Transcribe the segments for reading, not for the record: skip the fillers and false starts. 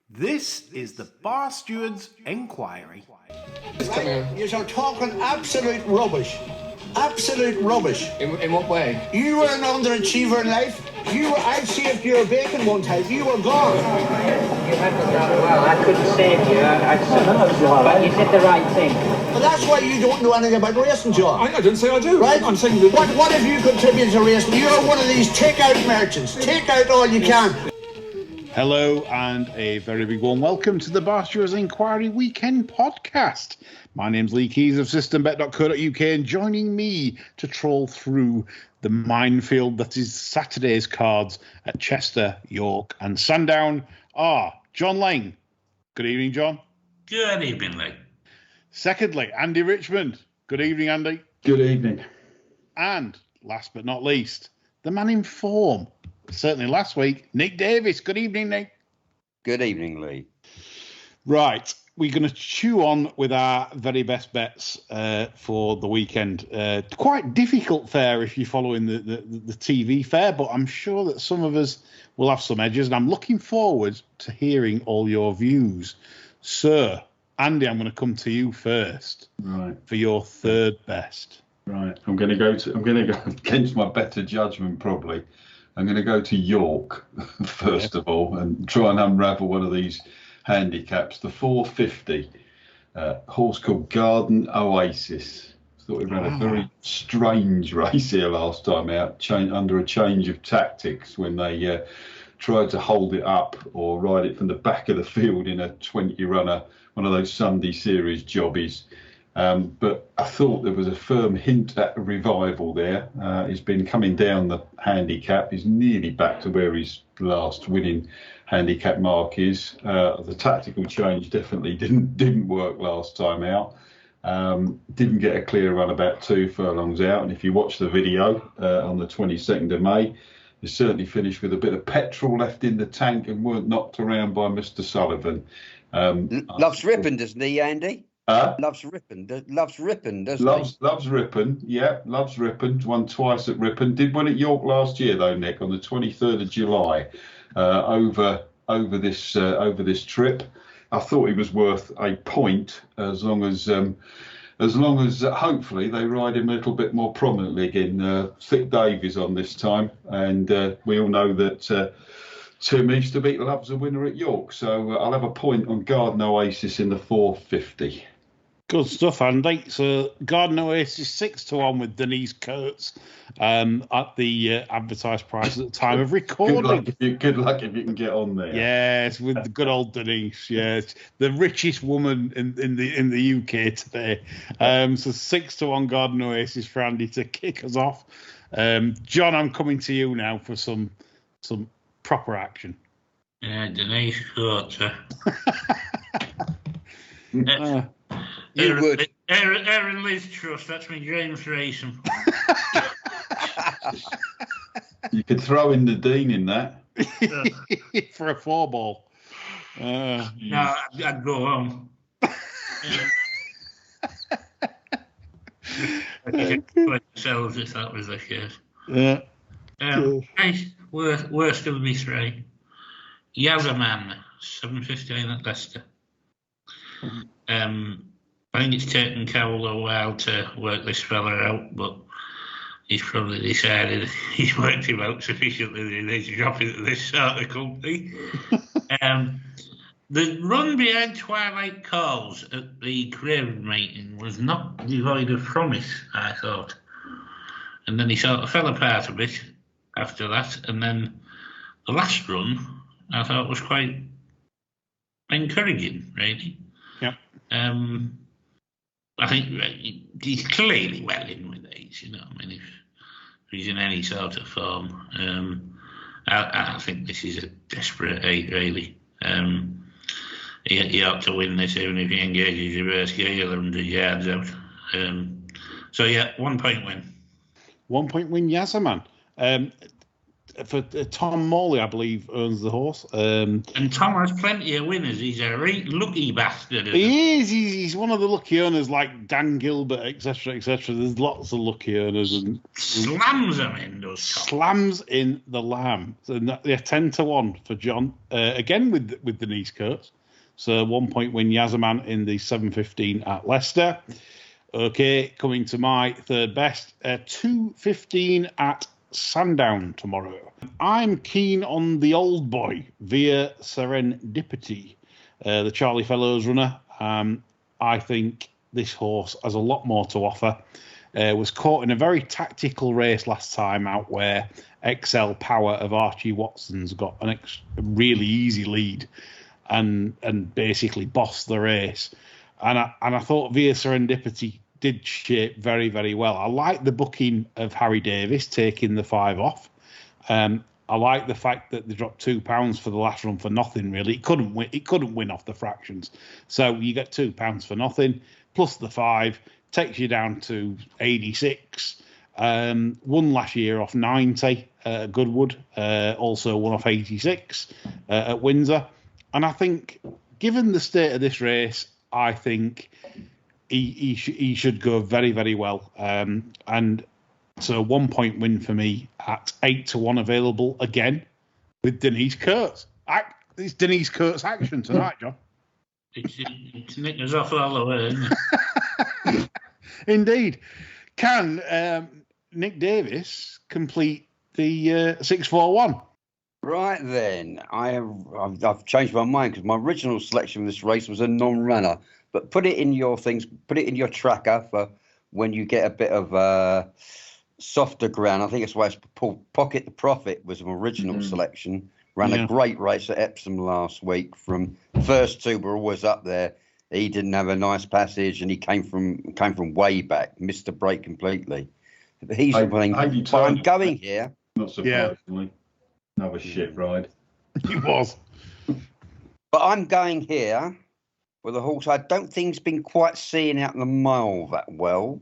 This is the Bar Steward's Enquiry. Right? You're talking absolute rubbish. Absolute rubbish. In what way? You were an underachiever in life. I saved your bacon one time. You were gone. You handled that well. I couldn't save you. But you did the right thing. But that's why you don't know anything about racing, John. I didn't say I do. Right? I'm saying that... What have you contributed to racing? You're one of these take-out merchants. Take out all you can. Hello and a very big warm welcome to the Bar Stewards Enquiry Weekend Podcast. My name's Lee Keys of systembet.co.uk, and joining me to troll through the minefield that is Saturday's cards at Chester, York and Sandown are John Lang. Good evening, John. Good evening, Lee. Secondly, Andy Richmond. Good evening, Andy. Good evening. And last but not least, the man in form, certainly last week, Nick Davis. Good evening, Nick. Good evening, Lee. Right, we're going to chew on with our very best bets for the weekend. Quite difficult fare if you're following the TV fare, but I'm sure that some of us will have some edges, and I'm looking forward to hearing all your views. Sir, Andy, I'm going to come to you first. Right. For your third best. Right. I'm going to go against my better judgment, probably. I'm going to go to York first of all and try and unravel one of these handicaps. The 450 horse called Garden Oasis. Thought we ran a very strange race here last time out, under a change of tactics when they tried to hold it up or ride it from the back of the field in a 20 runner, one of those Sunday series jobbies. But I thought there was a firm hint at a revival there. He's been coming down the handicap. He's nearly back to where his last winning handicap mark is. The tactical change definitely didn't work last time out. Didn't get a clear run about 2 furlongs out. And if you watch the video on the 22nd of May, he certainly finished with a bit of petrol left in the tank and weren't knocked around by Mr. Sullivan. Loves ripping, doesn't he, Andy? Loves Ripon, doesn't he? Loves Ripon, yeah, loves Ripon. Won twice at Ripon. Did win at York last year though, Nick, on the 23rd of July, over this trip. I thought he was worth a point as long as hopefully they ride him a little bit more prominently again. Thick Davies on this time, and we all know that Tim Easterbeek loves a winner at York, so I'll have a point on Garden Oasis in the 450. Good stuff, Andy. So Garden Oasis 6-1 with Denise Kurtz at the advertised price at the time of recording. Good luck if you can get on there. Yes, with the good old Denise. Yes, the richest woman in the UK today. So 6-1 Garden Oasis for Andy to kick us off. John, I'm coming to you now for some proper action. Yeah, Denise Kurtz. You would. Aaron Liz Trust, that's my James racing. You could throw in the Dean in that. For a 4-ball. No, I'd go home. Themselves if that was the case. Yeah. Worst of me three. Yazaman, 7:15 at Leicester. I think it's taken Cowell a while to work this fella out, but he's probably decided he's worked him out sufficiently that he needs to drop into this sort of company. The run behind Twilight Calls at the Craven meeting was not devoid of promise, I thought. And then he sort of fell apart a bit after that. And then the last run, I thought, was quite encouraging, really. Yeah. I think he's clearly well in with these, you know. I mean, if he's in any sort of form, I think this is a desperate 8, really. He ought to win this even if he engages reverse gear 100 yards out. So, yeah, 1 point win. 1 point win, Yazaman. for Tom Morley, I believe, owns the horse. And Tom has plenty of winners. He's a right lucky bastard. He is. He's one of the lucky owners, like Dan Gilbert, etc., etc. There's lots of lucky owners and slams them in. Those slams in the lamb. So they're 10-1 for John again with Denise Coates. So 1 point win Yazaman in the 7:15 at Leicester. Okay, coming to my third best, 2:15 at Sandown tomorrow. I'm keen on the old boy, Via Serendipity, the Charlie Fellows runner. I think this horse has a lot more to offer. Was caught in a very tactical race last time out where XL Power of Archie Watson's got a really easy lead and basically bossed the race. And I thought Via Serendipity did shape very, very well. I like the booking of Harry Davis taking the 5 off. I like the fact that they dropped £2 for the last run for nothing. Really, it couldn't win off the fractions. So you get £2 for nothing plus the 5 takes you down to 86. Won last year off 90 at Goodwood. Also won off 86 at Windsor. And I think, given the state of this race, I think he should go very, very well. And so 1 point win for me at 8-1 available again with Denise Coates. It's Denise Coates action tonight, John. It's nicked us off all the way, isn't it? Indeed. Can Nick Davis complete the 6-4-1? Right then, I've changed my mind because my original selection of this race was a non-runner. But put it in your things, put it in your tracker for when you get a bit of softer ground. I think it's why it's Pocket the Prophet was an original selection. Ran a great race at Epsom last week. From first two were always up there. He didn't have a nice passage, and he came from way back, missed the break completely. But he's playing. But I'm going here. Not surprisingly, another shit ride. He was. But I'm going here with a horse I don't think he's been quite seeing out the mile that well.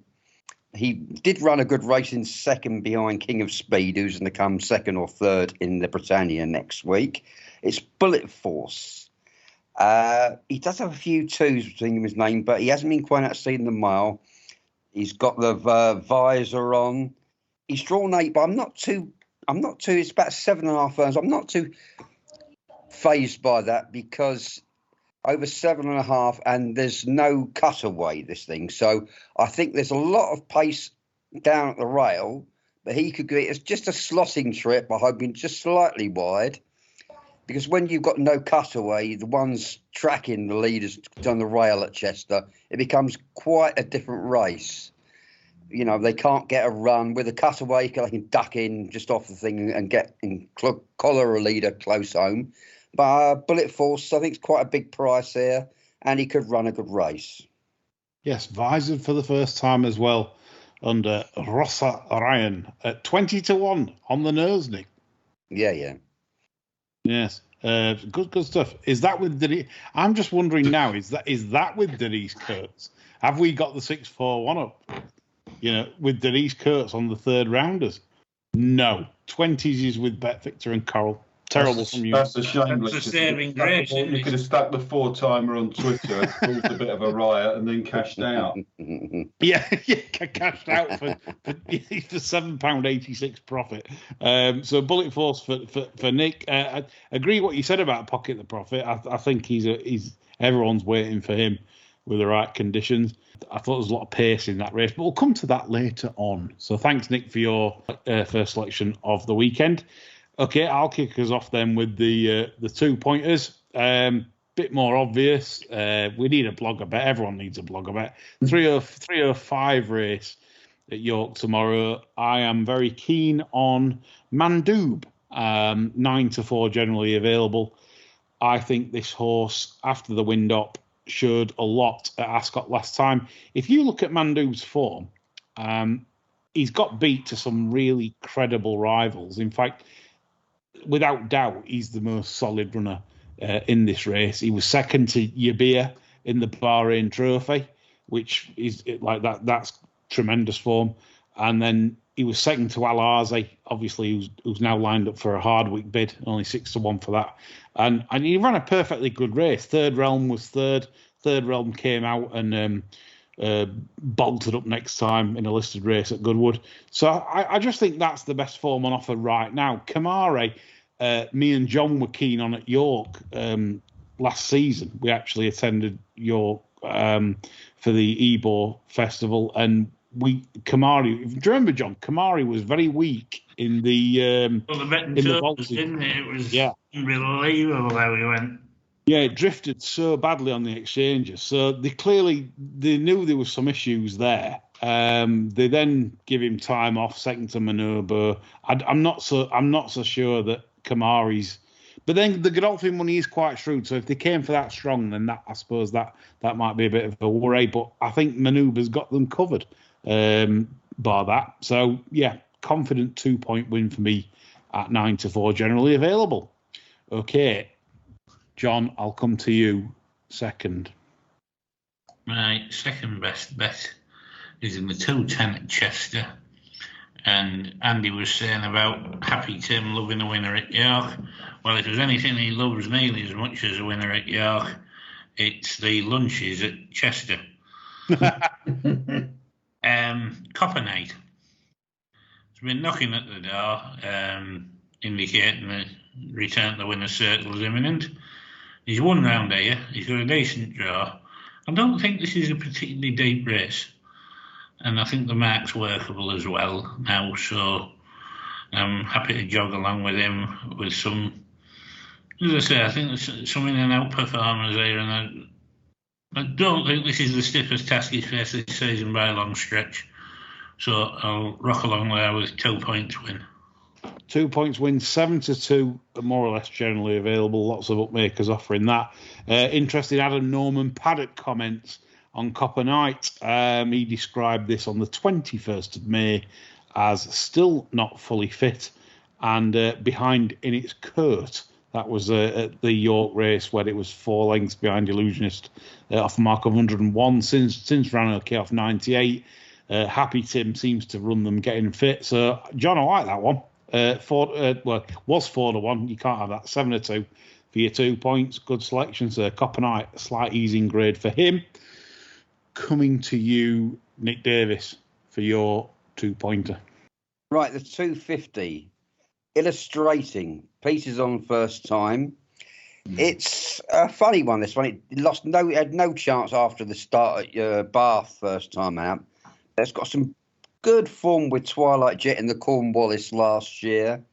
He did run a good race in second behind King of Speed, who's going to come second or third in the Britannia next week. It's Bullet Force. He does have a few twos between his name, but he hasn't been quite out seeing the mile. He's got the visor on. He's drawn 8, but I'm not too. It's about 7.5 runs. I'm not too phased by that because over 7.5, and there's no cutaway, this thing. So I think there's a lot of pace down at the rail, but he could get, it's just a slotting trip, I'm hoping just slightly wide, because when you've got no cutaway, the ones tracking the leaders on the rail at Chester, it becomes quite a different race. You know, they can't get a run with a cutaway. They can duck in just off the thing and get in, collar a leader close home. But Bullet Force, I think, it's quite a big price here, and he could run a good race. Yes, visored for the first time as well under Rossa Ryan at 20-1 on the nose, Nick. Yeah. Yes, good stuff. Is that with Denise? I'm just wondering now. Is that with Denise Coates? Have we got the 6-4-1 up? You know, with Denise Coates on the third rounders? No, 20s is with Bet Victor and Coral. Terrible from you. That's a shame. That's a saving grace. You could have stuck the 4-timer on Twitter and caused a bit of a riot and then cashed out. Yeah, cashed out for £7.86 profit. So Bullet Force for Nick. I agree what you said about Pocket the Prophet. I think he's everyone's waiting for him with the right conditions. I thought there was a lot of pace in that race, but we'll come to that later on. So thanks, Nick, for your first selection of the weekend. Okay, I'll kick us off then with the 2 pointers. Bit more obvious. We need a blogger bet. Everyone needs a blogger bet. 305 race at York tomorrow. I am very keen on Mandoob. 9-4 generally available. I think this horse, after the wind up, showed a lot at Ascot last time. If you look at Mandoob's form, he's got beat to some really credible rivals. In fact, without doubt, he's the most solid runner in this race. He was second to Yabir in the Bahrain Trophy, which is like that. That's tremendous form. and then he was second to Alaze, obviously, who's now lined up for a Hardwick bid, only 6-1 for that. And he ran a perfectly good race. Third Realm was third. Third Realm came out and bolted up next time in a listed race at Goodwood. So I just think that's the best form on offer right now. Kamari, me and John were keen on at York last season. We actually attended York for the Ebor festival, and Kamari. Do you remember, John? Kamari was very weak in the vaults, didn't it? It was unbelievable how he went. Yeah, it drifted so badly on the exchanges. So they knew there was some issues there. They then give him time off, second to Manobo. I'm not so sure that Kamari's. But then the Godolphin money is quite shrewd. So if they came for that strong, then I suppose that might be a bit of a worry. But I think Manuba's got them covered, bar that. So yeah, confident 2-point win for me at 9-4, generally available. Okay, John, I'll come to you second. My second best bet is in the 210 at Chester. And Andy was saying about Happy Tim loving a winner at York. Well, if there's anything he loves nearly as much as a winner at York, it's the lunches at Chester. Copper Night. It's been knocking at the door, indicating the return to the winner's circle is imminent. He's won round here. He's got a decent draw. I don't think this is a particularly deep race. And I think the mark's workable as well now, so I'm happy to jog along with him with some, as I say, I think there's some in and out performers here, and I don't think this is the stiffest task he's faced this season by a long stretch. So I'll rock along there with 2 points win. 2 points win, 7-2, more or less generally available. Lots of upmakers offering that. Interesting Adam Norman Paddock comments on Copper Night. He described this on the 21st of May as still not fully fit and behind in its coat. That was at the York race where it was 4 lengths behind Illusionist off a mark of 101. Since ran okay off 98. Happy Tim seems to run them getting fit. So, John, I like that one. Was 4-1. You can't have that. 7-2 for your 2 points. Good selections. Copper Night, a slight easing grade for him. Coming to you, Nick Davis, for your 2-pointer. Right, the 250. Illustrating. Pieces on first time. It's a funny one, this one. It had no chance after the start at Bath first time out. It's got some good form with Twilight Jet in the Cornwallis last year.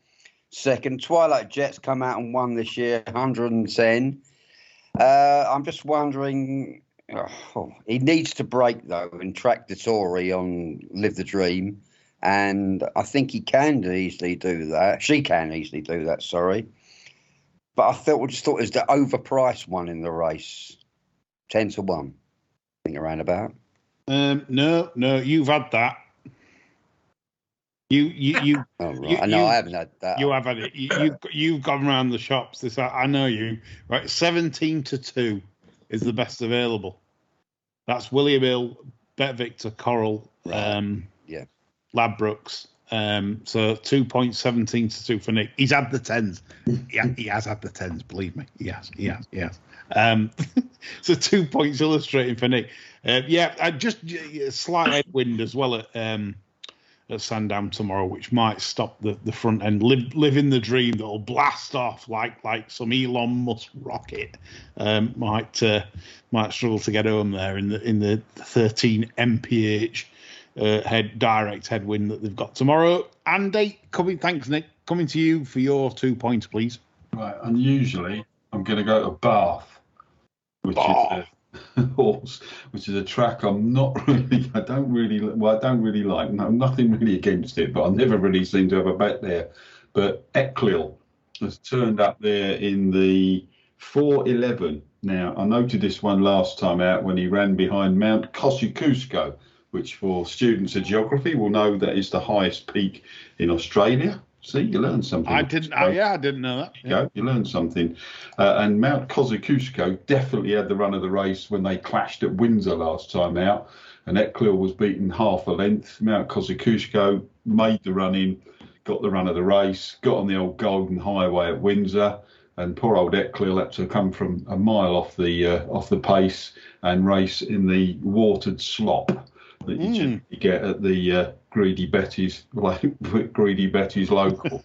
Second, Twilight Jet's come out and won this year, 110. I'm just wondering, he needs to break, though, and track the Tory on Live the Dream. And I think he can easily do that. She can easily do that, sorry. But I thought it was the overpriced one in the race. 10-1. I think around about. No, you've had that. You. Oh, right. I haven't had that. You have had it. You've gone around the shops. I know you. Right, 17-2 is the best available. That's William Hill, Bet Victor, Coral, yeah, Ladbrokes. So 2 points, 17-2 for Nick. He's had the 10s. He has had the 10s. Believe me, he has. So 2 points illustrating for Nick. I just a slight headwind as well at Sandown tomorrow, which might stop the front end. Living the dream that'll blast off like some Elon Musk rocket. Might struggle to get home there in the 13 mph direct headwind that they've got tomorrow. Andy, thanks Nick. Coming to you for your 2 points, please. Right, unusually, I'm going to go to Bath, which is a horse, which is a track I don't really like. No, nothing really against it, but I never really seem to have a bet there. But Ecclil has turned up there in the 4:11. Now, I noted this one last time out when he ran behind Mount Kosciuszko, which for students of geography will know that is the highest peak in Australia. See, you learned something. I didn't. I didn't know that. Yeah. You learned something. And Mount Kosciuszko definitely had the run of the race when they clashed at Windsor last time out. And Ecclesfield was beaten half a length. Mount Kosciuszko made the run in, got the run of the race, got on the old Golden Highway at Windsor. And poor old Ecclesfield had to come from a mile off the pace and race in the watered slop that you generally get at the Greedy Betty's local.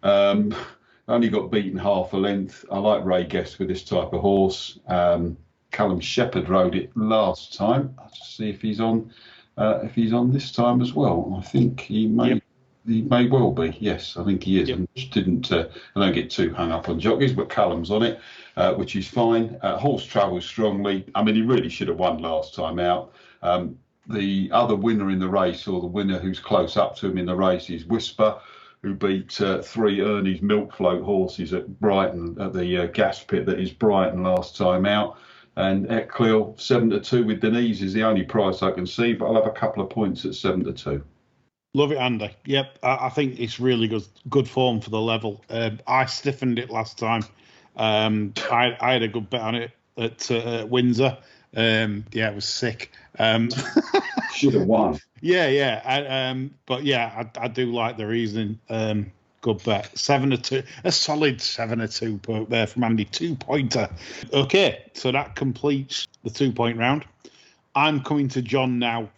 Only got beaten half a length. I like Ray Guest with this type of horse. Callum Shepherd rode it last time. I'll just see if he's on this time as well. I think he may. Yep. He may well be, yes, I think he is. Yep. I don't get too hung up on jockeys, but Callum's on it, which is fine. Horse travels strongly. I mean, he really should have won last time out. The other winner in the race, or the winner who's close up to him in the race, is Whisper, who beat 3 Ernie's Milk Float horses at Brighton, at the gas pit that is Brighton last time out. And Ecclesfield 7-2 with Denise is the only price I can see, but I'll have a couple of points at 7-2. Love it, Andy. Yep, I think it's really good form for the level. I stiffened it last time. I had a good bet on it at Windsor. It was sick. Should have won. Yeah. But yeah, I do like the reasoning. Good bet. 7-2, a solid 7-2 there from Andy. 2-pointer. Okay, so that completes the 2-point round. I'm coming to John now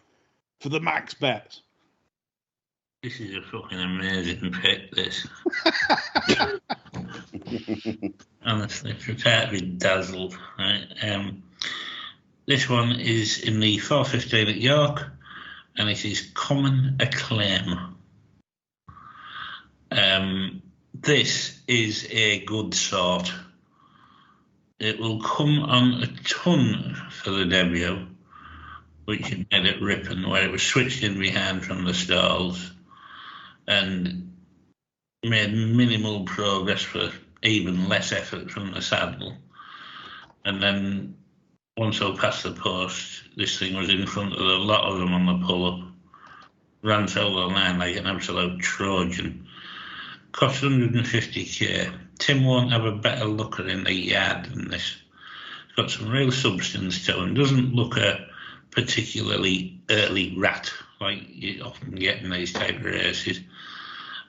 for the max bet. This is a fucking amazing pick, this. Honestly, prepare to be dazzled. Right? This one is in the 4:15 at York, and it is Common Acclaim. This is a good sort. It will come on a ton for the debut, which it made at Ripon, where it was switched in behind from the stalls and made minimal progress for even less effort from the saddle. And then once I passed the post, this thing was in front of a lot of them on the pull-up. Ran till the line like an absolute Trojan. Cost 150k. Tim won't have a better looker in the yard than this. It's got some real substance to him. Doesn't look a particularly early rat like you often get in these type of races.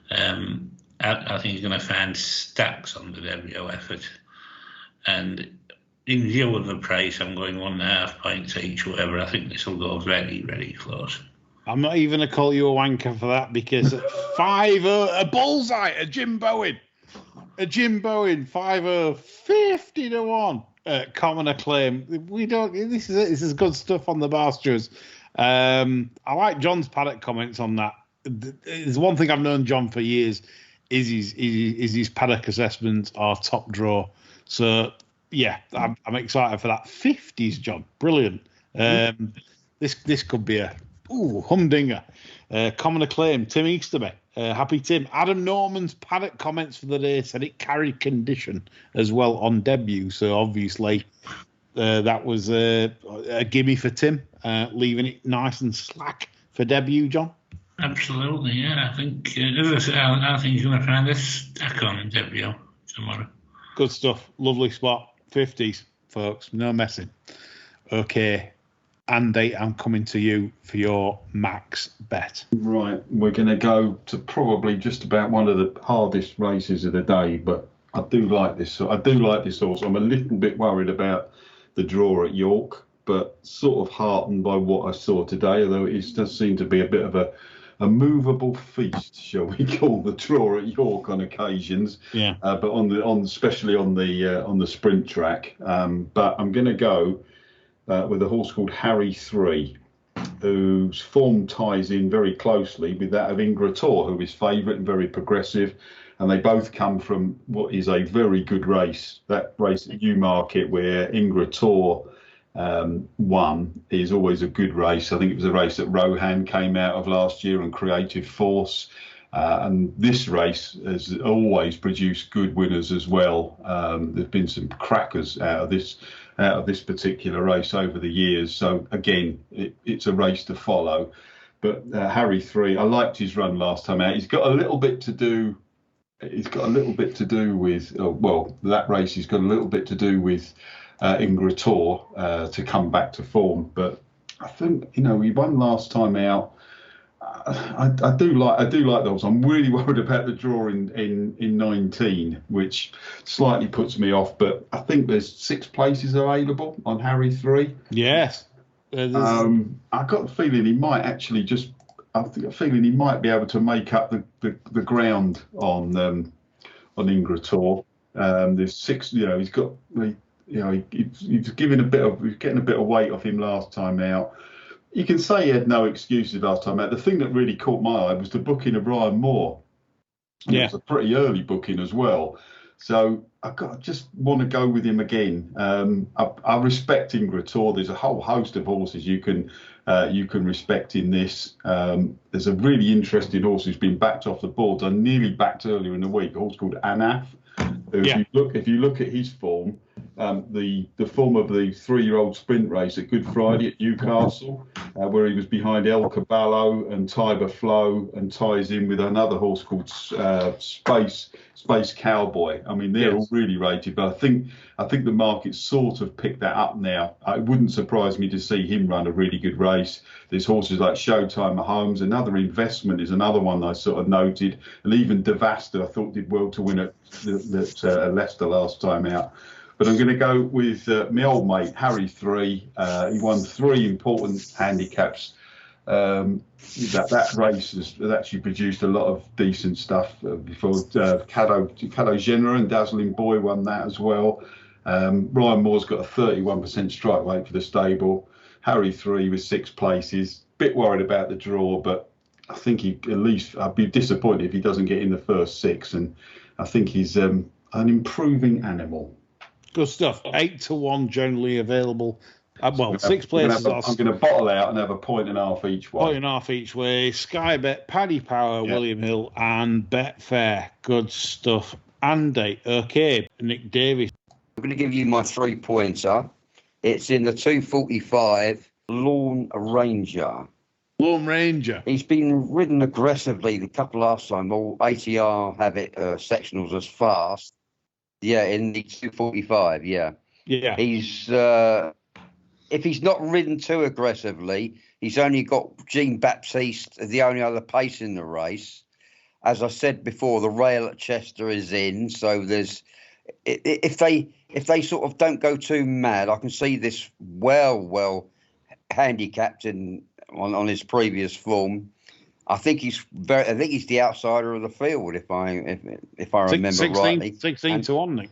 I think he's going to find stacks on the debut effort. And in view of the price, I'm going 1.5 points each, whatever. I think this will go very, very close. I'm not even going to call you a wanker for that, because at 5 a bullseye, a Jim Bowen, 5 50 to 1. Common Acclaim. We don't. This is good stuff on the Barsters. I like John's paddock comments on that. There's one thing I've known John for years is his paddock assessments are top draw. So yeah, I'm excited for that. 50s, John, brilliant. This could be a humdinger. Common Acclaim, Tim Easterby. Happy Tim. Adam Norman's paddock comments for the day said it carried condition as well on debut. So obviously that was a gimme for Tim, leaving it nice and slack for debut, John. Absolutely, yeah. I think I think he's going to find a stack on debut tomorrow. Good stuff. Lovely spot. 50s, folks. No messing. Okay. Andy, I'm coming to you for your max bet. Right, we're going to go to probably just about one of the hardest races of the day, but I do like this. I do like this horse. I'm a little bit worried about the draw at York, but sort of heartened by what I saw today, although it does seem to be a bit of a movable feast, shall we call the draw at York on occasions. Yeah. But especially on the sprint track. But I'm going to go with a horse called Harry 3, whose form ties in very closely with that of Ingrator, who is favourite and very progressive. And they both come from what is a very good race. That race at Newmarket where Ingrator won is always a good race. I think it was a race that Rohan came out of last year and Creative Force. And this race has always produced good winners as well. There's been some crackers out of this particular race over the years. So again, it's a race to follow. But Harry 3, I liked his run last time out. He's got a little bit to do. He's got a little bit to do with, that race. He's got a little bit to do with Ingrator to come back to form. But I think, he won last time out. I do like those. I'm really worried about the draw in 19, which slightly puts me off. But I think there's 6 places available on Harry 3. Yes. I got the feeling he might actually he might be able to make up the ground on Ingrator. There's 6. He's got he's getting a bit of weight off him last time out. You can say he had no excuses last time out. The thing that really caught my eye was the booking of Ryan Moore. And it was a pretty early booking as well. So I just want to go with him again. I respect Ingrator. There's a whole host of horses you can respect in this. There's a really interesting horse who's been backed off the boards. I nearly backed earlier in the week. A horse called Anaf. If you look at his form, the form of the 3-year-old sprint race at Good Friday at Newcastle, where he was behind El Caballo and Tiber Flow, and ties in with another horse called Space Cowboy. I mean, they're all really rated, but I think the market's sort of picked that up now. It wouldn't surprise me to see him run a really good race. There's horses like Showtime Mahomes. Another Investment is another one I sort of noted, and even Devasta I thought did well to win at Leicester last time out. But I'm going to go with my old mate, Harry 3. He won 3 important handicaps. That race has actually produced a lot of decent stuff before. Caddo Jenner and Dazzling Boy won that as well. Ryan Moore's got a 31% strike rate for the stable. Harry 3 with 6 places. Bit worried about the draw, but I think I'd be disappointed if he doesn't get in the first 6. And I think he's an improving animal. Good stuff. 8-1 generally available. 6 places. I'm going to bottle out and have a 1.5 each way. 1.5 each way. Sky Bet, Paddy Power, William Hill, and Betfair. Good stuff. Andy, okay. Nick Davis. I'm going to give you my 3-pointer. It's in the 245 Lone Ranger. Lone Ranger. He's been ridden aggressively the couple last time. All ATR have it sectionals as fast. Yeah, in the 245. Yeah. He's if he's not ridden too aggressively, he's only got Jean Baptiste, the only other pace in the race. As I said before, the rail at Chester is in, so there's if they sort of don't go too mad, I can see this well handicapped on his previous form. I think he's the outsider of the field if I remember rightly. 16-1, Nick.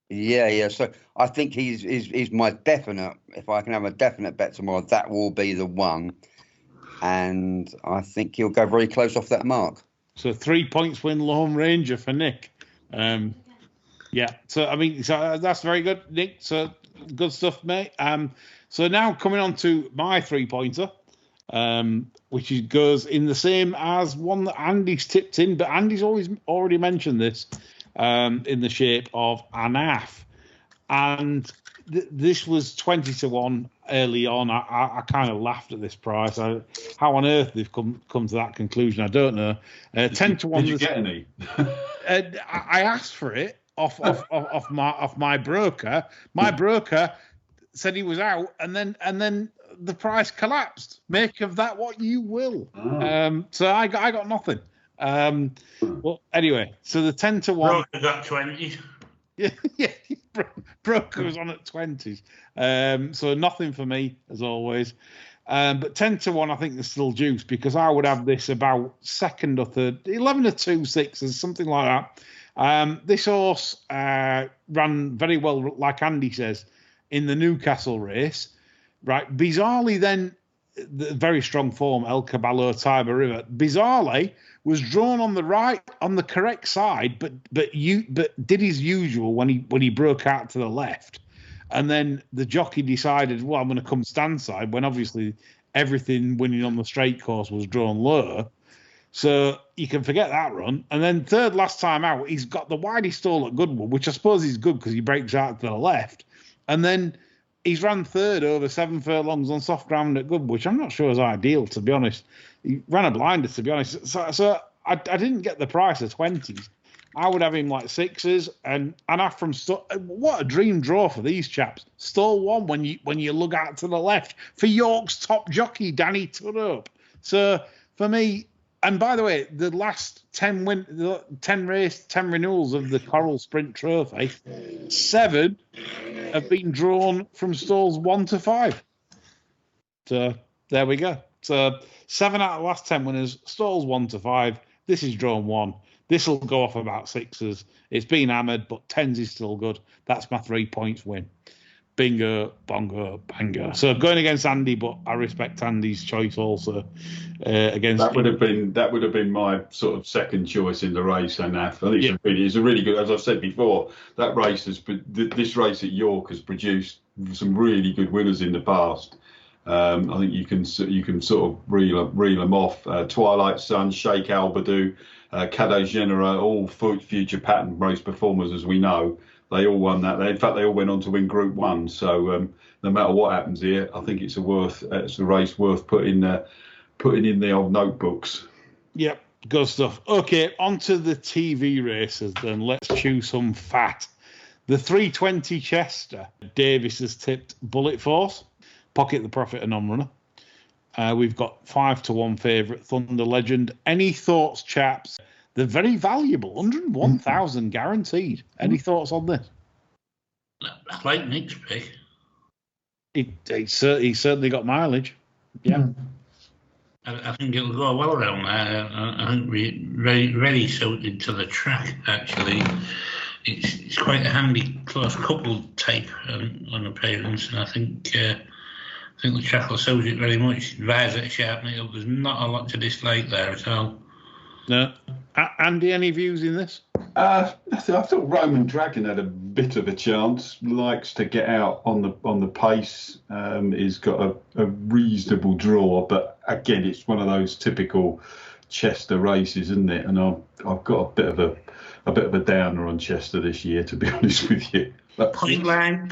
Yeah. So I think he's my definite. If I can have a definite bet tomorrow, that will be the one, and I think he'll go very close off that mark. So 3 points win Lone Ranger for Nick. So that's very good, Nick. So good stuff, mate. So now coming on to my 3-pointer. Which goes in the same as one that Andy's tipped in, but Andy's already mentioned this in the shape of Anaf. And this was 20-1 early on. I kind of laughed at this price. How on earth they've come to that conclusion, I don't know. 10-1. Did you get any? I asked for it off my broker. My broker said he was out, and then the price collapsed. Make of that what you will. So I got nothing. Well, anyway, so the 10-1. Broker got 20. Yeah. Broker was on at 20s. So nothing for me as always. But 10-1, I think there's still juice because I would have this about second or third, 11 or 2 6s, something like that. This horse ran very well, like Andy says, in the Newcastle race. Right, bizarrely then, the very strong form, El Caballo, Tiber River. Bizarrely was drawn on the right, on the correct side, but did his usual when he broke out to the left, and then the jockey decided, well, I'm going to come stand side when obviously everything winning on the straight course was drawn lower. So you can forget that run. And then third last time out, he's got the widest stall at Goodwood, which I suppose is good because he breaks out to the left, and then he's ran third over 7 furlongs on soft ground at Good, which I'm not sure is ideal, to be honest. He ran a blinder, to be honest. So I didn't get the price of 20s. I would have him like 6s, and off from what a dream draw for these chaps. Stall 1 when you look out to the left for York's top jockey Danny Turrup. So for me, and by the way, the last 10 renewals of the Coral Sprint Trophy, 7 have been drawn from stalls 1 to 5. So there we go. So 7 out of the last 10 winners, stalls 1 to 5. This is drawn 1. This will go off about 6s. It's been hammered, but 10s is still good. That's my 3 points win. Bingo, bongo, bango. So going against Andy, but I respect Andy's choice also. Against that would have been my sort of second choice in the race. And I think it's a really good. As I've said before, this race at York has produced some really good winners in the past. I think you can sort of reel them off. Twilight Sun, Sheikh Albadou, Cadeau Genera, all future pattern race performers, as we know. They all won that. In fact, they all went on to win Group 1. So no matter what happens here, I think it's a race worth putting in the old notebooks. Yep, good stuff. Okay, on to the TV races then. Let's chew some fat. The 320 Chester, Davis has tipped Bullet Force, Pocket the Profit, a non-runner. We've got 5-1 favourite Thunder Legend. Any thoughts, chaps? They're very valuable, 101,000 guaranteed. Any thoughts on this? I like Nick's pick. He certainly got mileage. Yeah. I think it'll go well around there. I think we're very suited to the track, actually. It's quite a handy close coupled type on appearance, and I think the track will suit it very much. Visor to sharpen it up. There's not a lot to dislike there at all. No. Andy, any views in this? I thought Roman Dragon had a bit of a chance. Likes to get out on the pace. He's got a reasonable draw, but again, it's one of those typical Chester races, isn't it? And I've got a bit of a downer on Chester this year, to be honest with you. But Point line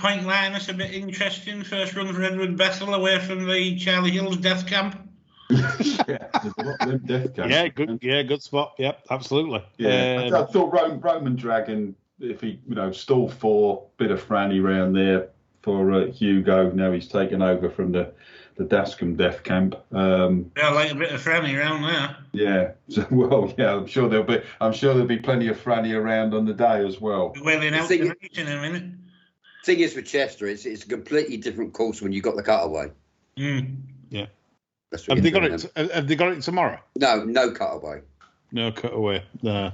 is a bit interesting. First run for Edward Bethel away from the Charlie Hills death camp. Yeah, there's a lot of them death camps. Good spot. Yep, absolutely. Yeah, I thought Roman Dragon, if he stall 4, bit of Franny round there for Hugo. Now he's taken over from the Dascombe death camp. I like a bit of Franny around there. Yeah. So, I'm sure there'll be plenty of Franny around on the day as well. Wailing out in a minute. Thing is, for Chester, it's a completely different course when you got the cutaway. Yeah. Have they got it tomorrow? No cutaway. No cutaway. No.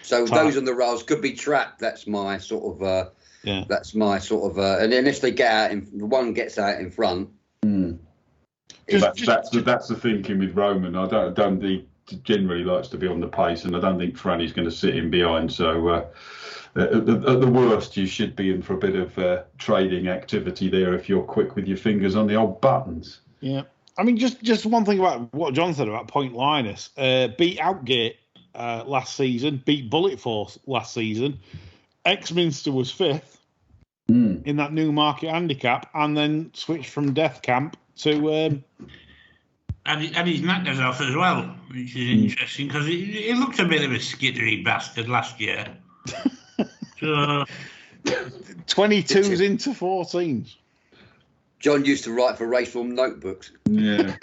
So those on the rails could be trapped. That's my sort of. That's my sort of. And then if they get out, one gets out in front. That's the thinking with Roman. I don't think he generally likes to be on the pace, and I don't think Franny's going to sit in behind. So at the worst, you should be in for a bit of trading activity there if you're quick with your fingers on the old buttons. Yeah. I mean, just one thing about what John said about Point Linus. Beat Outgate last season, beat Bullet Force last season. Exminster was 5th in that Newmarket handicap, and then switched from Death Camp to... And his knackers off as well, which is interesting, because he looked a bit of a skittery bastard last year. So 22s into 14s. John used to write for Raceform notebooks. Yeah.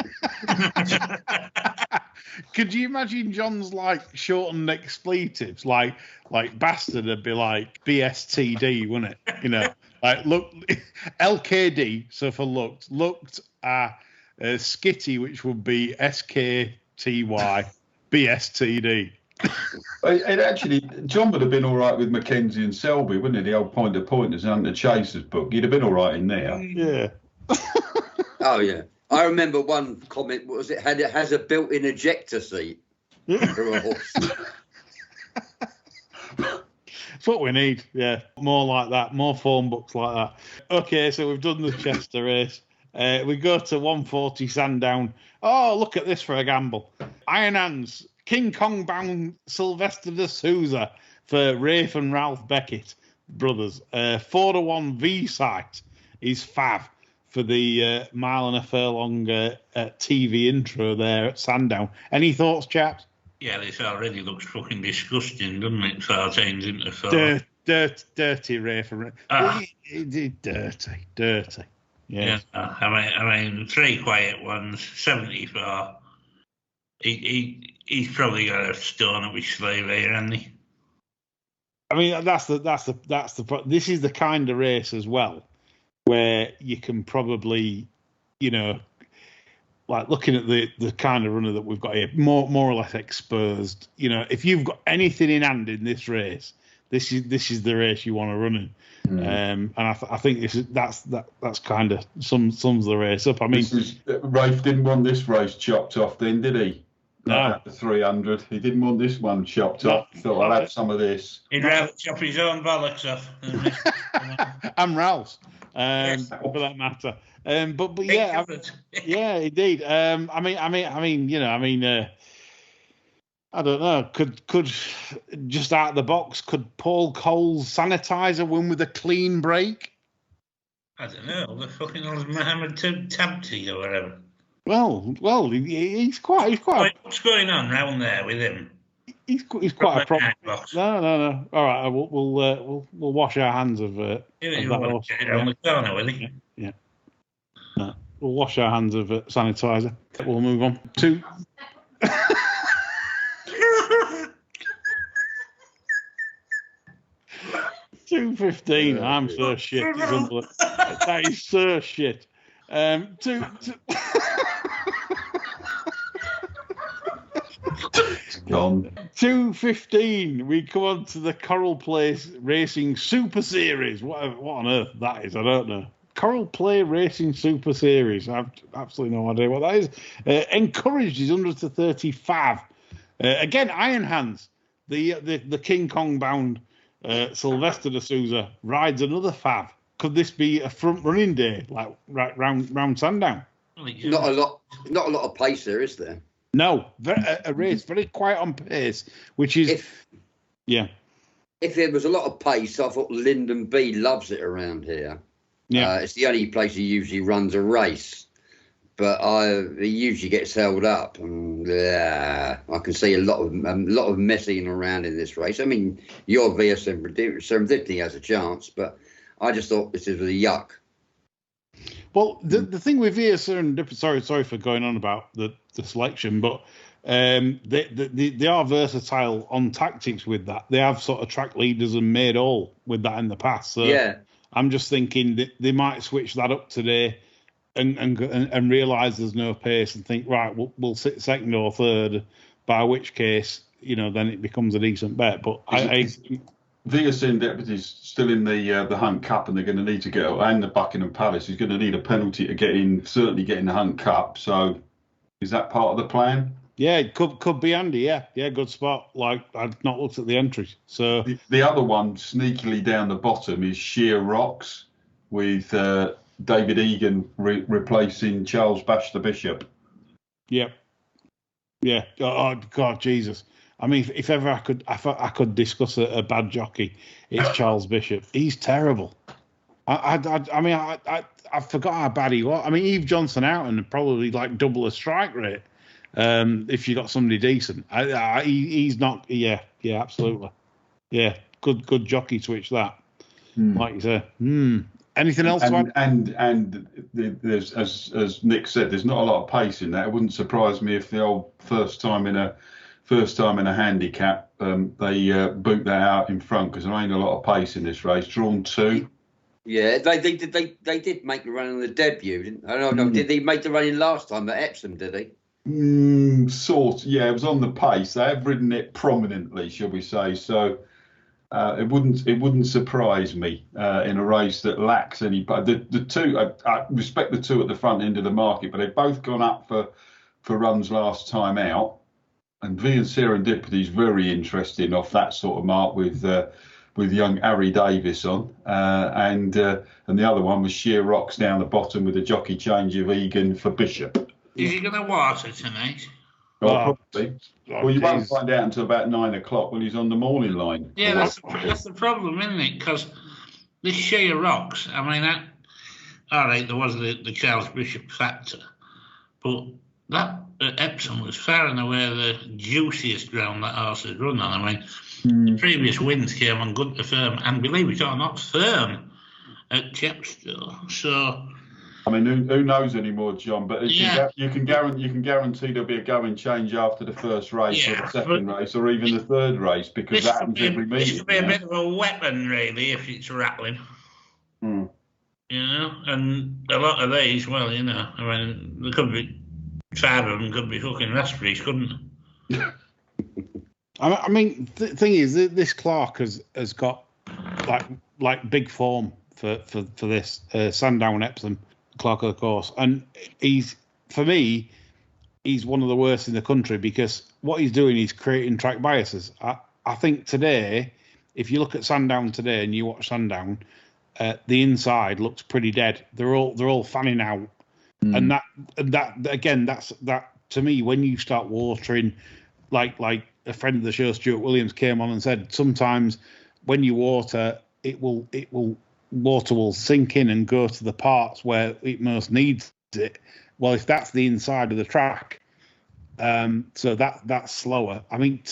Could you imagine John's like shortened expletives? Like bastard would be like BSTD, wouldn't it? You know, like look, LKD. So for looked, skitty, which would be SKTY, BSTD. It actually, John would have been all right with Mackenzie and Selby, wouldn't he? The old Pointer Pointers and the Chasers book. He'd have been all right in there. Yeah. Oh yeah, I remember one comment. What was it? It has a built-in ejector seat for a horse. It's what we need. Yeah, more like that. More phone books like that. Okay, so we've done the Chester race. We go to 140 Sandown. Oh, look at this for a gamble. Iron Hands, King Kong bound Sylvester de Souza for Rafe and Ralph Beckett brothers. 4-1 V-Site is Fav for the mile and a furlong TV intro there at Sandown. Any thoughts, chaps? Yeah, this already looks fucking disgusting, doesn't it? 14s into 4. Dirty Ray for dirty. Yeah. I mean, 3 quiet ones, 74. He's probably got a stone up his sleeve here, hasn't he? I mean, that's the. This is the kind of race as well where you can probably, like looking at the kind of runner that we've got here, more or less exposed. If you've got anything in hand in this race, this is the race you want to run in. And I think that's kind of sums the race up. I mean, Rafe didn't want this race chopped off, then, did he? No. At the 300, he didn't want this one chopped off. He thought, I'll have some of this. He'd rather chop his own bollocks off. I'm Ralph's, for that matter. But yeah, yeah, indeed. I don't know. Could just out of the box, could Paul Cole's Sanitizer win with a clean break? I don't know. The fucking old Mohammed Tabti or whatever. Well, he's quite. What's going on round there with him? He's quite a problem. No. All right, we'll wash our hands of that. On the corner, will he? Yeah. No, we'll wash our hands of Sanitizer. We'll move on to. 2:15. I'm so shit. That is so shit. 2:15. We come on to the Coral Place Racing Super Series. What on earth that is? I don't know. Coral Play Racing Super Series. I've absolutely no idea what that is. Encouraged is under to 35. Again, Iron Hands, the King Kong bound Sylvester de Souza rides another Fav. Could this be a front running day, like round Sandown? Not a lot of pace there, is there? No, a race very quiet on pace, which is If there was a lot of pace, I thought Lyndon B loves it around here. Yeah, it's the only place he usually runs a race, but he usually gets held up. And I can see a lot of messing around in this race. I mean, your Via Serendipity has a chance, but I just thought this was a yuck. Well, the thing with Via Serendipity, sorry for going on about the selection, but they are versatile on tactics with that. They have sort of track leaders and made all with that in the past. So yeah. I'm just thinking that they might switch that up today and realise there's no pace and think, right, we'll sit second or third, by which case, then it becomes a decent bet. But Via Deputy's still in the Hunt Cup, and they're going to need to get, and the Buckingham Palace is going to need a penalty to get in the Hunt Cup. So is that part of the plan? Yeah, it could be Andy. Yeah, good spot. Like, I've not looked at the entries. So the other one sneakily down the bottom is Sheer Rocks with David Egan replacing Charles Bash the Bishop. Yep. Yeah. Oh God, Jesus. I mean, if ever I could discuss a bad jockey, it's Charles Bishop. He's terrible. I forgot how bad he was. I mean, Eve Johnson out and probably like double a strike rate. If you got somebody decent, he's not. Yeah, absolutely. Yeah, good jockey switch that. Like you say. Anything else? And there's, as Nick said, there's not a lot of pace in that. It wouldn't surprise me if the old first time in a handicap they boot that out in front, because there ain't a lot of pace in this race. Drawn 2. Yeah, they did make the run on the debut, didn't they? No, did they make the run in last time at Epsom? Did they? Sort. Yeah, it was on the pace. They have ridden it prominently, shall we say? So it wouldn't surprise me in a race that lacks any. But the two, I respect the two at the front end of the market, but they've both gone up for runs last time out. And V and Serendipity is very interesting off that sort of mark with young Harry Davis on, and the other one was Sheer Rocks down the bottom with a jockey change of Egan for Bishop. Is he going to water tonight? Probably. Well, you won't find out until about 9 o'clock when he's on the morning line. Yeah, that's the problem, isn't it? Because this Sheer Rocks, I mean, all right, there was the Charles Bishop factor, but that at Epsom was far and away the juiciest ground that horse has run on. I mean, the previous wins came on good to firm, and believe it or not, firm at Chepstow. So, I mean, who knows anymore, John? But you can guarantee there'll be a going change after the first race, or the second race, or even the third race, because that happens every meeting. This could be a bit of a weapon, really, if it's rattling. Mm. You know, and a lot of these, well, you know, I mean, there could be 5 of them could be fucking raspberries, couldn't they? I mean, the thing is, this Clark has got like big form for this Sandown Epsom Clark of the course, and he's one of the worst in the country, because what he's doing is creating track biases. I think today, if you look at Sandown today and you watch Sandown, the inside looks pretty dead. They're all fanning out, and that again, that's to me, when you start watering, like a friend of the show, Stuart Williams, came on and said, sometimes when you water, water will sink in and go to the parts where it most needs it. Well, if that's the inside of the track, so that's slower. I mean,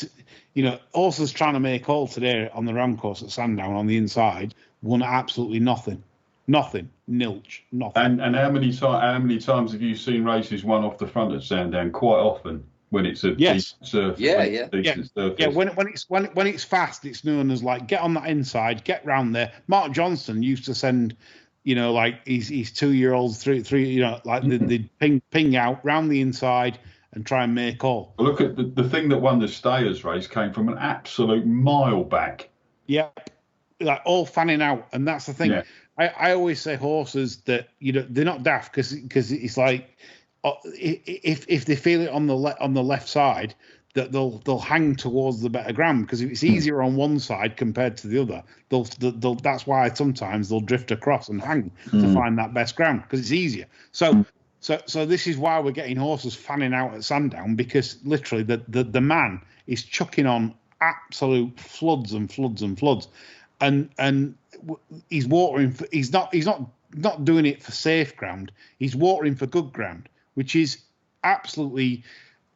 horses trying to make all today on the round course at Sandown on the inside won absolutely nothing, nilch, nothing. And how many times have you seen races won off the front at Sandown? Quite often, when it's a decent surface. Decent surface. When it's fast, it's known as like, get on that inside, get round there. Mark Johnston used to send, like his 2-year-olds through, the ping out round the inside and try and make all. Look at the thing that won the Stayers race came from an absolute mile back. Yep, like all fanning out, and that's the thing. Yeah. I always say horses that they're not daft, because it's like, if they feel it on the left side, that they'll hang towards the better ground, because if it's easier on one side compared to the other, they'll that's why sometimes they'll drift across and hang to find that best ground, because it's easier. So this is why we're getting horses fanning out at Sandown, because literally the man is chucking on absolute floods and floods and floods, and he's watering for, he's not doing it for safe ground, he's watering for good ground, which is absolutely,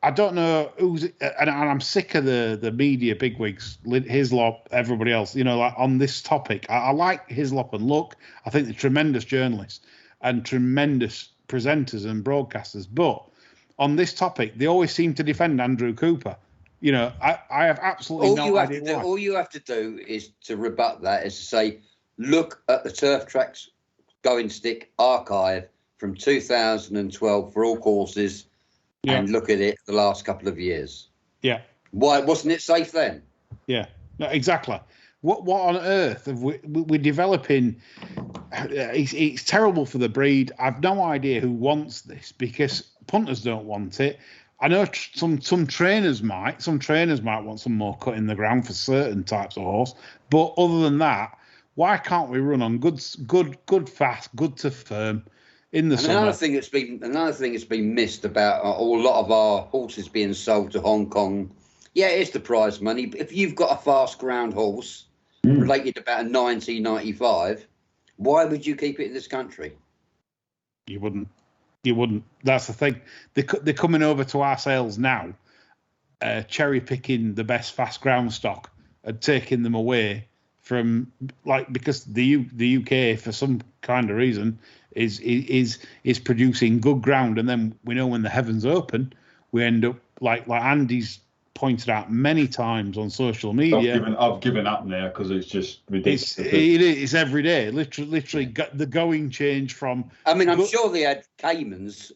I don't know who's, and I'm sick of the media bigwigs, Hislop, everybody else, like on this topic. I like Hislop and Luck. I think they're tremendous journalists and tremendous presenters and broadcasters, but on this topic, they always seem to defend Andrew Cooper. I have absolutely no idea why. All you have to do is to rebut that, is to say, look at the Turf Tracks Going Stick archive from 2012 for all courses, and look at it the last couple of years. Yeah. Why wasn't it safe then? Yeah, no, exactly. What on earth have we're developing? It's terrible for the breed. I've no idea who wants this, because punters don't want it. I know some trainers might. Some trainers might want some more cut in the ground for certain types of horse. But other than that, why can't we run on good, fast, good to firm in the summer? Another thing that's been missed about a lot of our horses being sold to Hong Kong. Yeah, it's the prize money. But if you've got a fast ground horse related about 1995, why would you keep it in this country? You wouldn't. That's the thing. They're coming over to our sales now, cherry picking the best fast ground stock and taking them away from, because the UK, for some kind of reason, is producing good ground, and then we know when the heavens open, we end up like Andy's pointed out many times on social media. I've given up now, because it's just ridiculous. It's every day. Literally, the going change from. I mean, I'm sure they had Caymans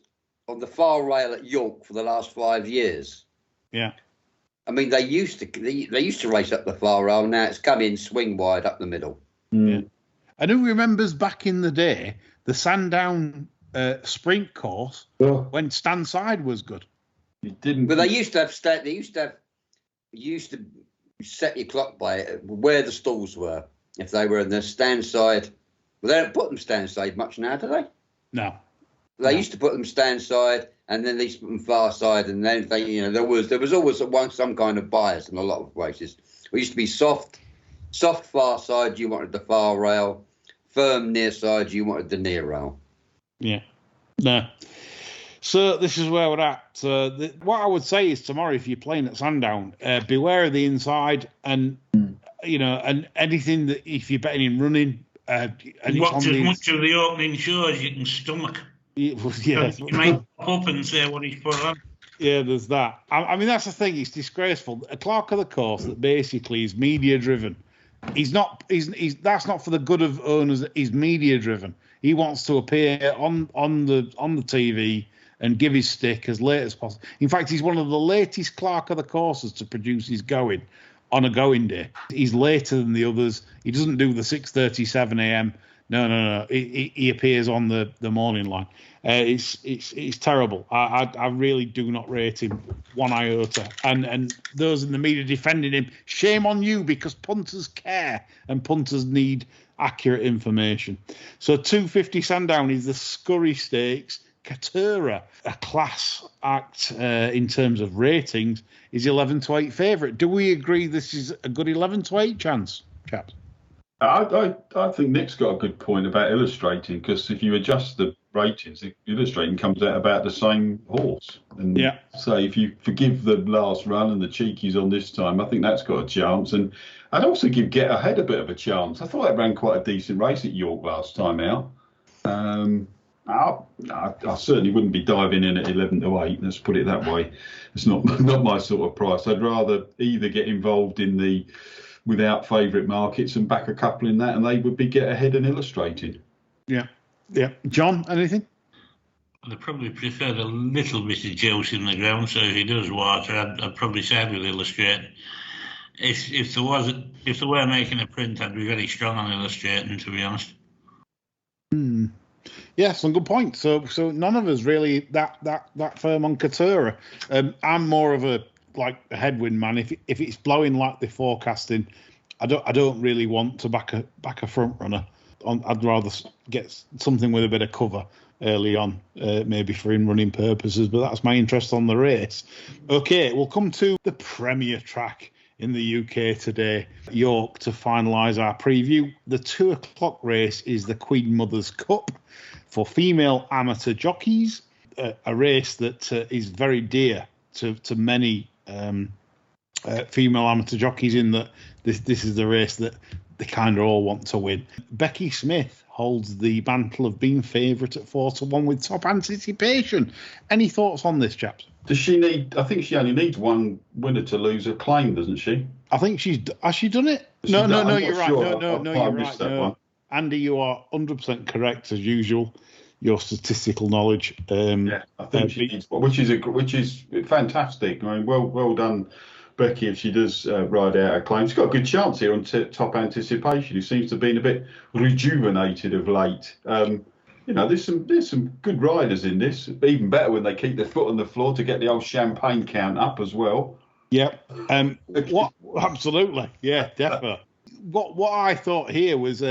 on the far rail at York for the last 5 years. Yeah. I mean, they used to race up the far rail. Now it's come in swing wide up the middle. Yeah. And who remembers back in the day the Sandown sprint course when stand side was good? But they used to set your clock by where the stalls were. If they were in the stand side, well, they don't put them stand side much now, do they? No. They used to put them stand side, and then they put them far side, and then there was always some kind of bias in a lot of races. It used to be soft far side, you wanted the far rail; firm near side, you wanted the near rail. Yeah. No. So this is where we're at. What I would say is tomorrow, if you're playing at Sandown, beware of the inside, and and anything that if you're betting in running, and watch as much of the opening show as you can stomach. Yeah, you might pop up and say what he's put on. Yeah, there's that. I mean, that's the thing. It's disgraceful. A clerk of the course that basically is media driven. He's not. He's that's not for the good of owners. He's media driven. He wants to appear on the TV and give his stick as late as possible. In fact, he's one of the latest clerk of the courses to produce his going on a going day. He's later than the others. He doesn't do the 6:37 a.m. No. He appears on the morning line. It's terrible. I really do not rate him one iota. And those in the media defending him, shame on you, because punters care and punters need accurate information. So 250 Sandown is the Scurry Stakes. Katura, a class act in terms of ratings, is 11-8 favourite. Do we agree this is a good 11-8 chance, chaps? I think Nick's got a good point about illustrating, because if you adjust the ratings, the illustrating comes out about the same horse. And so if you forgive the last run and the cheekies on this time, I think that's got a chance. And I'd also give Get Ahead a bit of a chance. I thought it ran quite a decent race at York last time out. I certainly wouldn't be diving in at 11-8. Let's put it that way. It's not my sort of price. I'd rather either get involved in the without favourite markets and back a couple in that, and they would be Get Ahead and illustrated. Yeah. John, anything? I'd probably prefer a little bit of juice in the ground. So if he does water, I'd probably side with illustrating. If there were making a print, I'd be very strong on illustrating, to be honest. Yeah, some good points. So none of us really that firm on Katura. I'm more of a headwind man. If it's blowing like they're forecasting, I don't really want to back a front runner. I'd rather get something with a bit of cover early on, maybe for in running purposes. But that's my interest on the race. Okay, we'll come to the Premier track in the UK today, York, to finalise our preview. The 2:00 race is the Queen Mother's Cup for female amateur jockeys, a race that is very dear to many female amateur jockeys, in that this is the race that they kind of all want to win. Becky Smith holds the mantle of being favourite at 4-1 with top anticipation. Any thoughts on this, chaps? Does she need? I think she only needs one winner to lose her claim, doesn't she? I think has she done it? No, you're right. No, you're right. No. Andy, you are 100% correct as usual. Your statistical knowledge. I think she needs one, which is fantastic. I mean, well done, Becky, if she does ride out her claim. She's got a good chance here on top anticipation. Who seems to have been a bit rejuvenated of late. There's some good riders in this. Even better when they keep their foot on the floor to get the old champagne count up as well. Yep. Absolutely. Yeah, definitely. What I thought here was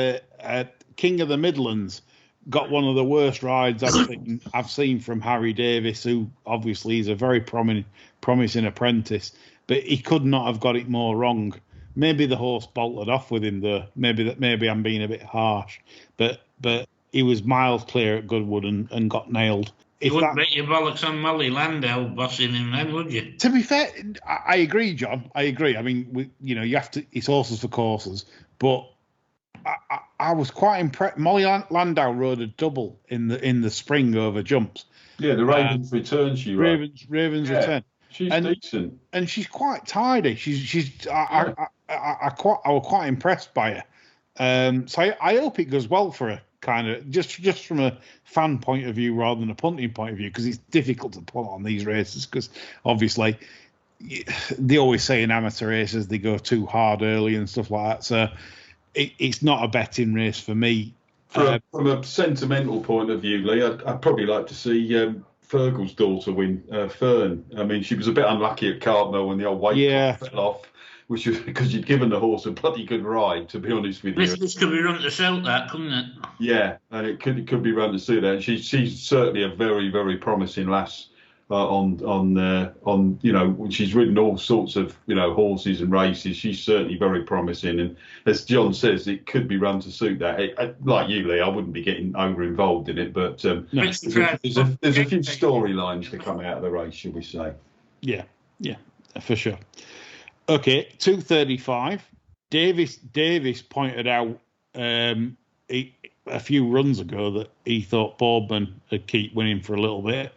King of the Midlands got one of the worst rides I've seen from Harry Davis, who obviously is a very promising apprentice, but he could not have got it more wrong. Maybe the horse bolted off with him though. Maybe I'm being a bit harsh, but he was miles clear at Goodwood and got nailed. You wouldn't bet your bollocks on Molly Landau bossing him then, would you? To be fair, I agree, John. I agree. I mean, you have to. It's horses for courses, but I was quite impressed. Molly Landau rode a double in the spring over jumps. Yeah, the Ravens return. She rode. Ravens return. She's decent, and she's quite tidy. I was quite impressed by her. So I hope it goes well for her. Kind of just from a fan point of view rather than a punting point of view, because it's difficult to pull on these races, because obviously they always say in amateur races they go too hard early and stuff like that. So it's not a betting race for me. From a sentimental point of view, Lee, I'd probably like to see Fergal's daughter win, Fern. I mean, she was a bit unlucky at Cartmel when the old weight fell off, which was because you'd given the horse a bloody good ride, to be honest with you. This could be run to suit that, couldn't it? Yeah, and it could be run to suit that. And she's certainly a very, very promising lass on she's ridden all sorts of horses and races. She's certainly very promising, and as John says, it could be run to suit that. Like you, Lee, I wouldn't be getting over involved in it, but there's a few storylines to come out of the race, shall we say? Yeah, for sure. Okay, 2:35. Davis pointed out a few runs ago that he thought Boardman would keep winning for a little bit.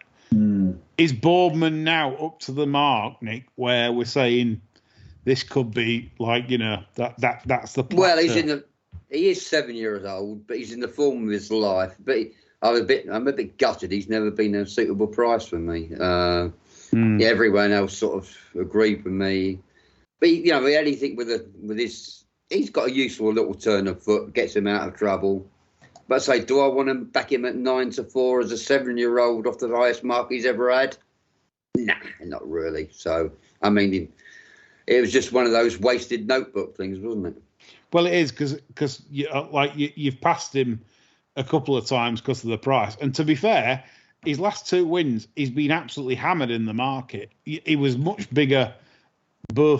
Is Boardman now up to the mark, Nick, where we're saying this could be like, that's the plateau? Well, he is 7 years old, but he's in the form of his life. But I'm a bit gutted. He's never been a suitable price for me. Everyone else sort of agreed with me. But anything with his, he's got a useful little turn of foot, gets him out of trouble. But say, do I want to back him at 9-4 as a 7-year-old off the highest mark he's ever had? Nah, not really. So, I mean, it was just one of those wasted notebook things, wasn't it? Well, it is because you've passed him a couple of times because of the price. And to be fair, his last 2 wins, he's been absolutely hammered in the market. He was much bigger. But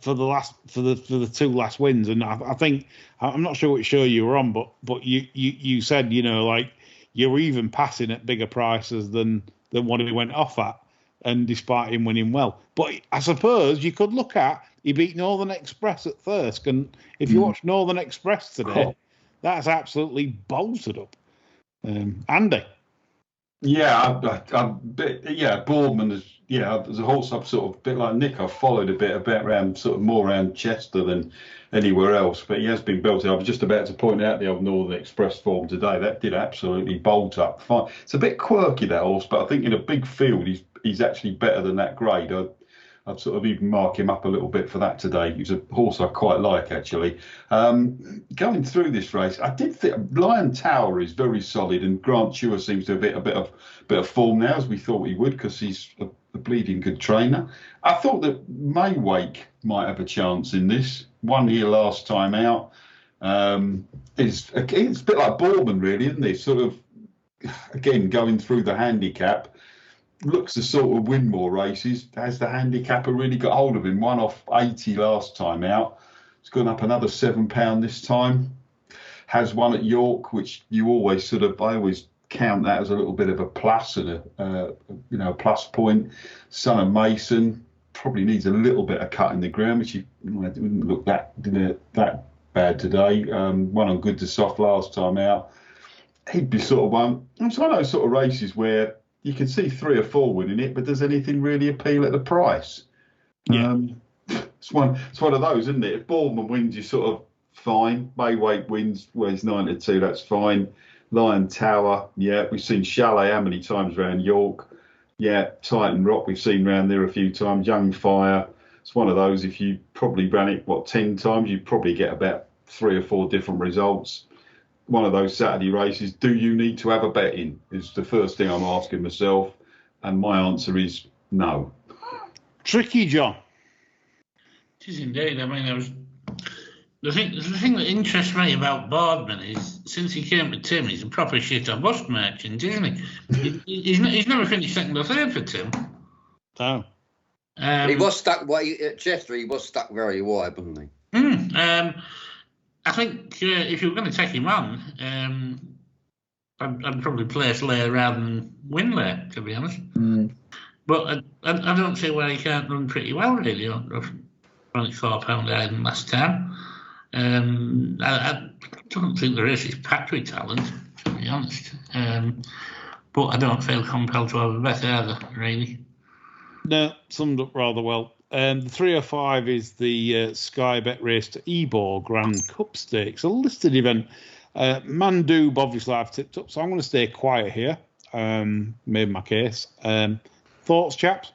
for the 2 last wins, and I think I'm not sure which show you were on, but you said you were even passing at bigger prices than what he went off at, and despite him winning well. But I suppose you could look at he beat Northern Express at Thirsk, and if you watch Northern Express today, that's absolutely bolted up. Andy. Boardman is. There's a horse I've sort of a bit like Nick. I've followed a bit around sort of more around Chester than anywhere else, but he has been belted. I was just about to point out the old Northern Express form today. That did absolutely bolt up. Fine. It's a bit quirky, that horse, but I think in a big field he's actually better than that grade. I'd sort of even mark him up a little bit for that today. He's a horse I quite like, actually. Going through this race, I did think Lion Tower is very solid, and Grant Chua seems to have hit a bit of form now, as we thought he would, because he's a bleeding good trainer. I thought that Maywake might have a chance in this. Won here last time out. It's a bit like Boardman, really, isn't it? Sort of, again, going through the handicap. Looks to sort of win more races. Has the handicapper really got hold of him? Won off 80 last time out. It's gone up another £7 this time. Has one at York, which I always count that as a little bit of a plus and a plus point. Son of Mason probably needs a little bit of cut in the ground, which didn't look that bad today. One on good to soft last time out. He'd be sort of one. It's one of those sort of races where you can see 3 or 4 winning it, but does anything really appeal at the price? Yeah. It's one of those, isn't it? If Boardman wins, you're sort of fine. Maywake wins, where he's 9-2, that's fine. Lion Tower, yeah. We've seen Chalet how many times around York? Yeah. Titan Rock, we've seen around there a few times. Young Fire, it's one of those, if you probably ran it, 10 times, you'd probably get about 3 or 4 different results. One of those Saturday races, do you need to have a bet in? Is the first thing I'm asking myself. And my answer is no. Tricky, John. It is indeed. I mean, the thing that interests me about Boardman is since he came to Tim, he's a proper shit or bust merchant, isn't he? He's never finished second or third for Tim. No. He was stuck at Chester. He was stuck very wide, wasn't he? I think if you were going to take him on, I'd probably place Lair rather than win Lair, to be honest. But I don't see why he can't run pretty well, really. I've run £4 higher than last time. I don't think the race is packed with talent, to be honest. But I don't feel compelled to have a bet either, really. No, summed up rather well. The 305 is the Sky Bet race to Ebor Grand Cup Stakes, a listed event. Mandoob, obviously, I've tipped up, so I'm going to stay quiet here. Made my case. Thoughts, chaps?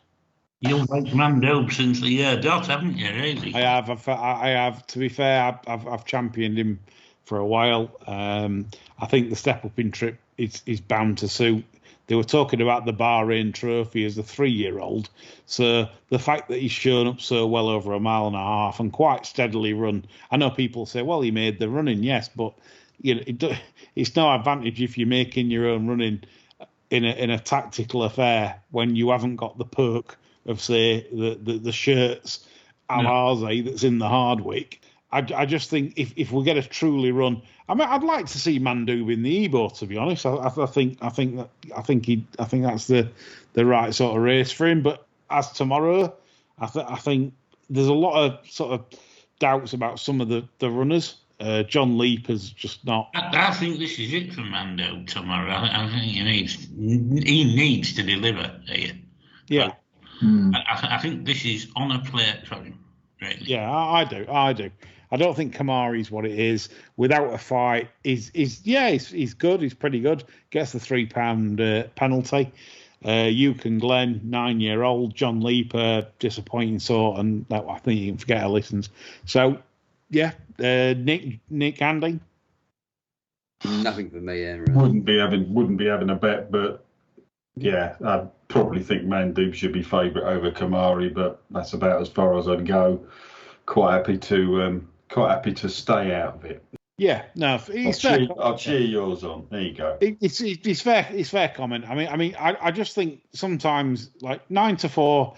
You've liked Mandoob since the year dot, haven't you, really? I have. To be fair, I've championed him for a while. I think the step up in trip is bound to suit. They were talking about the Bahrain Trophy as a 3-year-old. So the fact that he's shown up so well over a mile and a half and quite steadily run. I know people say, well, he made the running, yes, but it's no advantage if you're making your own running in a tactical affair when you haven't got the perk of, say, the shirts Al-Aze that's in the Hardwick. I just think if we get a truly run, I mean, I'd like to see Mandub in the Ebor. To be honest, I think that's the right sort of race for him. But as tomorrow, I think there's a lot of sort of doubts about some of the runners. John Leaper's just not. I think this is it for Mando tomorrow. I think he needs to deliver here. Yeah. I think this is on a plate for him. Really. Yeah, I do. I don't think Kamari's what it is. Without a fight, he's good. He's pretty good. Gets the £3 penalty. Yukon Glen, 9-year-old. John Leaper, disappointing sort, and I think you can forget her listens. So, yeah, Nick, Andy. Nothing for me, Aaron. Wouldn't be having a bet, but yeah, I probably think Mandub should be favourite over Kamari, but that's about as far as I'd go. Quite happy to stay out of it. Yeah, no, I'll cheer yours on. There you go. It's fair. It's fair comment. I mean, I just think sometimes like 9-4,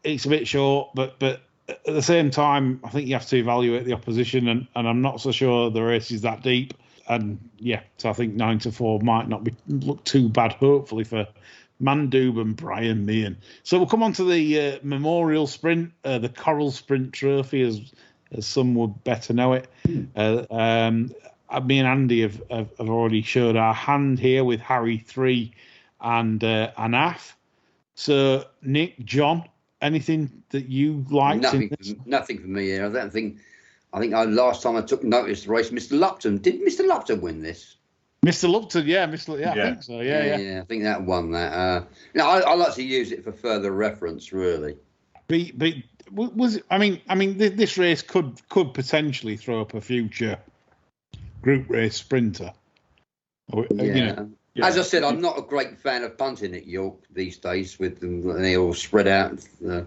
it's a bit short, but at the same time, I think you have to evaluate the opposition, and I'm not so sure the race is that deep. And yeah, so I think 9-4 might not look too bad. Hopefully for Mandub and Brian Meehan. So we'll come on to the Memorial Sprint, the Coral Sprint Trophy, as some would better know it. Me and Andy have already showed our hand here with Harry 3 and Af. So Nick, John, anything that you liked? Nothing for me here. I think last time I took notice of the race, Mr. Lupton. Did Mr. Lupton win this? Mr. Lupton, yeah, I think so. Yeah. I think that won that. I like to use it for further reference, really. But this race could potentially throw up a future group race sprinter. As I said, I'm not a great fan of punting at York these days with them. They all spread out in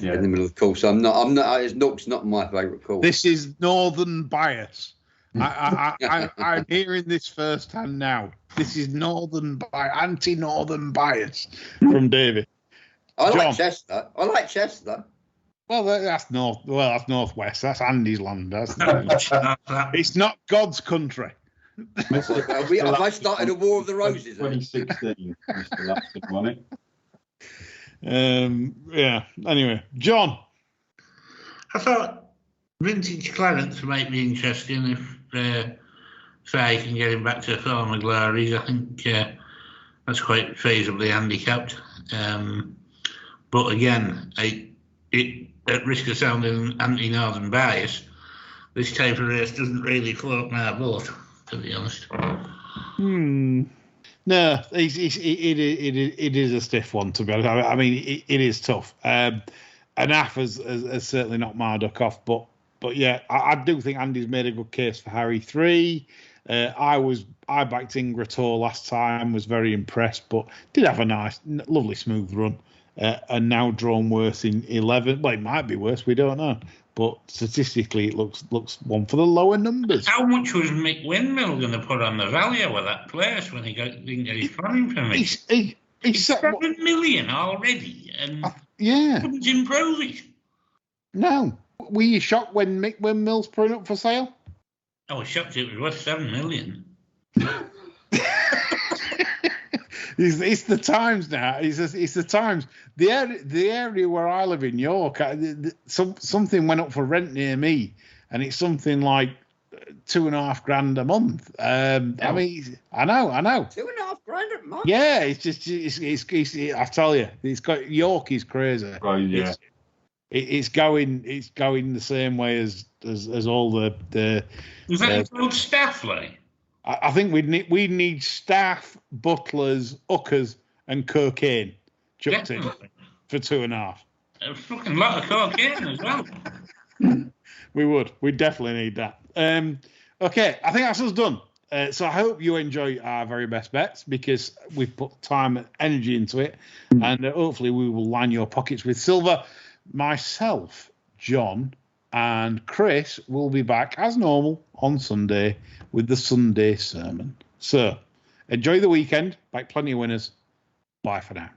the middle of the course. I'm not. York's not my favourite course. This is northern bias. I'm hearing this firsthand now. This is anti-northern bias from David. I like Chester. Well, that's north. Well, that's northwest. That's Andy's land. It's not God's country. Have I started a War of the Roses? 2016, Mr. Lupton won it. Yeah. Anyway, John. I thought Vintage Clarence might be interesting if Faye can get him back to former glories. I think that's quite feasibly handicapped. But again, at risk of sounding anti-northern bias, this type of race doesn't really float my boat, to be honest. No, it is a stiff one, to be honest. I mean, it is tough. And Af has certainly knocked my duck off, but yeah, I do think Andy's made a good case for Harry 3. I backed Ingrator last time, was very impressed, but did have a nice, lovely, smooth run. And now drawn worse in 11. Well, it might be worse, we don't know. But statistically, it looks one for the lower numbers. How much was Mick Windmill going to put on the value of that place when he didn't get his planning permit? He's 7 million already, and couldn't improve it. No. Were you shocked when Mick Windmill's put up for sale? I was shocked it was worth 7 million. It's the Times now. It's the Times. The area where I live in York, something went up for rent near me, and it's something like $2,500 a month. I mean, I know. $2,500 a month. Yeah, it's I tell you, York is crazy. Right, yeah. It's going the same way as all the. Was that include staff, like? I think we need staff, butlers, hookers, and cocaine chucked in for 2.5. A fucking lot of cocaine as well. We definitely need that. Okay, I think that's us done. So I hope you enjoy our very best bets, because we've put time and energy into it, and hopefully we will line your pockets with silver. Myself, John, and Chris will be back as normal on Sunday with the Sunday sermon. So Enjoy the weekend. Back plenty of winners. Bye for now.